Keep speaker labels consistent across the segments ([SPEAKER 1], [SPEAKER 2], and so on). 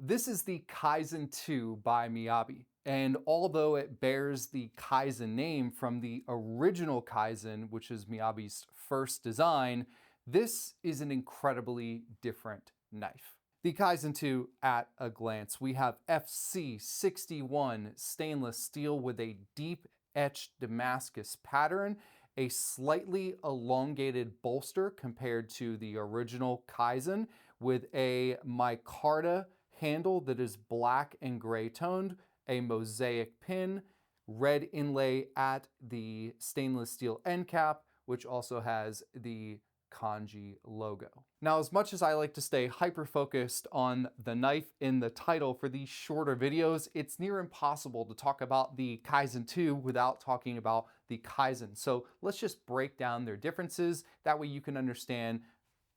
[SPEAKER 1] This is the Kaizen II by Miyabi. And although it bears the Kaizen name from the original Kaizen, which is Miyabi's first design, this is an incredibly different knife. The Kaizen II at a glance. We have FC61 stainless steel with a deep etched Damascus pattern, a slightly elongated bolster compared to the original Kaizen, with a micarta handle that is black and gray toned, a mosaic pin, red inlay at the stainless steel end cap, which also has the kanji logo. Now, as much as I like to stay hyper-focused on the knife in the title for these shorter videos, it's near impossible to talk about the Kaizen II without talking about the Kaizen. So let's just break down their differences. That way you can understand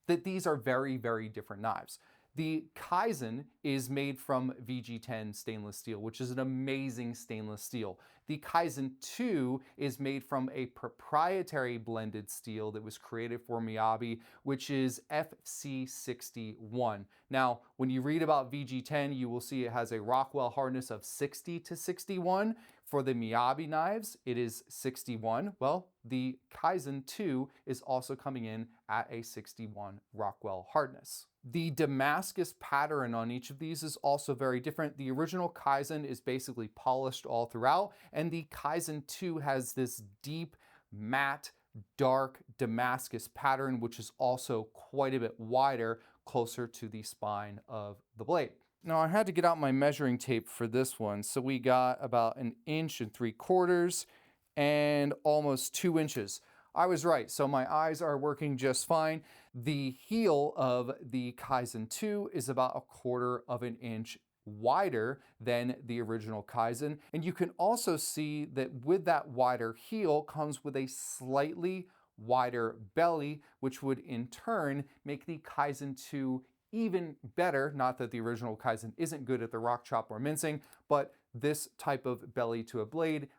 [SPEAKER 1] that these are very, very different knives. The Kaizen is made from VG10 stainless steel, which is an amazing stainless steel. The Kaizen II is made from a proprietary blended steel that was created for Miyabi, which is FC61. Now, when you read about VG10, you will see it has a Rockwell hardness of 60 to 61. For the Miyabi knives, it is 61. Well, the Kaizen II is also coming in at a 61 Rockwell hardness. The Damascus pattern on each of these is also very different. The original Kaizen is basically polished all throughout, and the Kaizen II has this deep, matte, dark Damascus pattern, which is also quite a bit wider, closer to the spine of the blade. Now, I had to get out my measuring tape for this one, so we got about 1.75 inches and almost 2 inches. I was right, so my eyes are working just fine. The heel of the Kaizen II is about 1/4 inch wider than the original Kaizen, and you can also see that with that wider heel comes with a slightly wider belly, which would in turn make the Kaizen II even better. Not that the original Kaizen isn't good at the rock chop or mincing, but this type of belly to a blade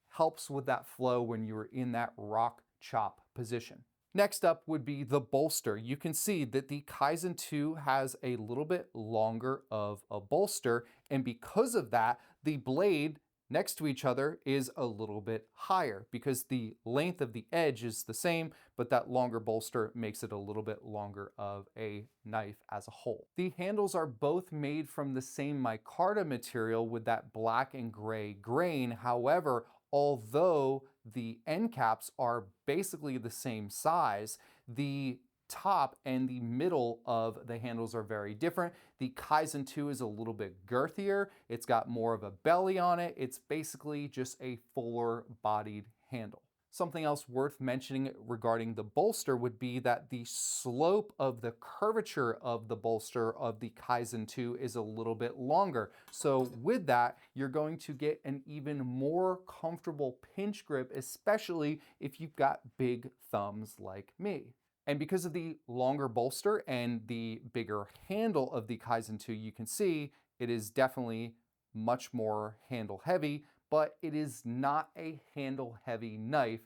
[SPEAKER 1] helps with that flow when you're in that rock chop position. Next up would be the bolster. You can see that the Kaizen II has a little bit longer of a bolster, and because of that, the blade next to each other is a little bit higher because the length of the edge is the same, but that longer bolster makes it a little bit longer of a knife as a whole. The handles are both made from the same micarta material with that black and gray grain. However, although the end caps are basically the same size, the top and the middle of the handles are very different. The Kaizen II is a little bit girthier. It's got more of a belly on it. It's basically just a fuller bodied handle. Something else worth mentioning regarding the bolster would be that the slope of the curvature of the bolster of the Kaizen II is a little bit longer. So with that, you're going to get an even more comfortable pinch grip, especially if you've got big thumbs like me. And because of the longer bolster and the bigger handle of the Kaizen II, you can see it is definitely much more handle heavy, but it is not a handle heavy knife,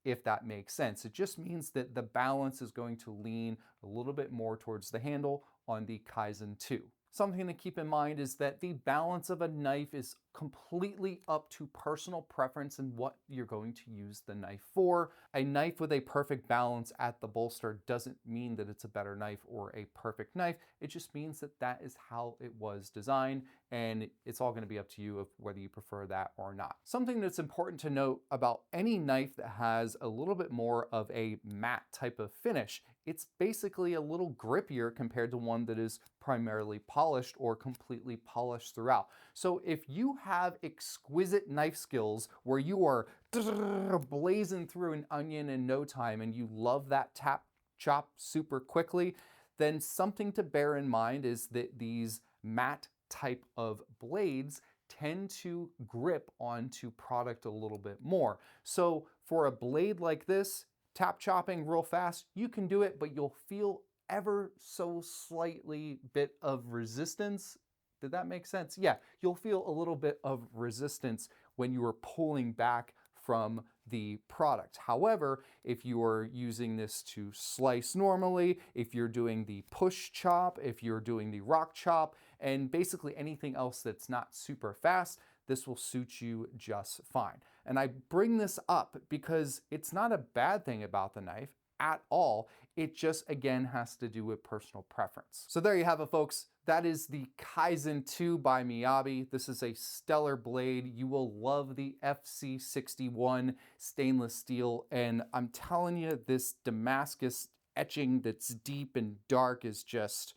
[SPEAKER 1] if that makes sense. It just means that the balance is going to lean a little bit more towards the handle on the Kaizen II. Something to keep in mind is that the balance of a knife is completely up to personal preference and what you're going to use the knife for. A knife with a perfect balance at the bolster doesn't mean that it's a better knife or a perfect knife. It just means that that is how it was designed, and it's all going to be up to you of whether you prefer that or not. Something that's important to note about any knife that has a little bit more of a matte type of finish, it's basically a little grippier compared to one that is primarily polished or completely polished throughout. So if you have exquisite knife skills where you are blazing through an onion in no time and you love that tap chop super quickly, then something to bear in mind is that these matte type of blades tend to grip onto product a little bit more. So for a blade like this, tap chopping real fast, you can do it, but you'll feel ever so slightly bit of resistance. Did that make sense? Yeah, you'll feel a little bit of resistance when you are pulling back from the product. However, if you are using this to slice normally, if you're doing the push chop, if you're doing the rock chop, and basically anything else that's not super fast, this will suit you just fine. And I bring this up because it's not a bad thing about the knife at all. It just, again, has to do with personal preference. So there you have it, folks. That is the Kaizen II by Miyabi. This is a stellar blade. You will love the FC61 stainless steel. And I'm telling you, this Damascus etching that's deep and dark is just,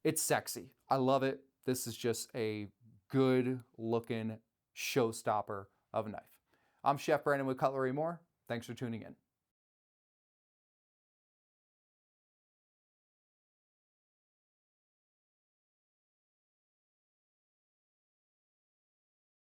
[SPEAKER 1] it's sexy. I love it. This is just a good looking showstopper of a knife. I'm Chef Brandon with Cutlery More. Thanks for tuning in.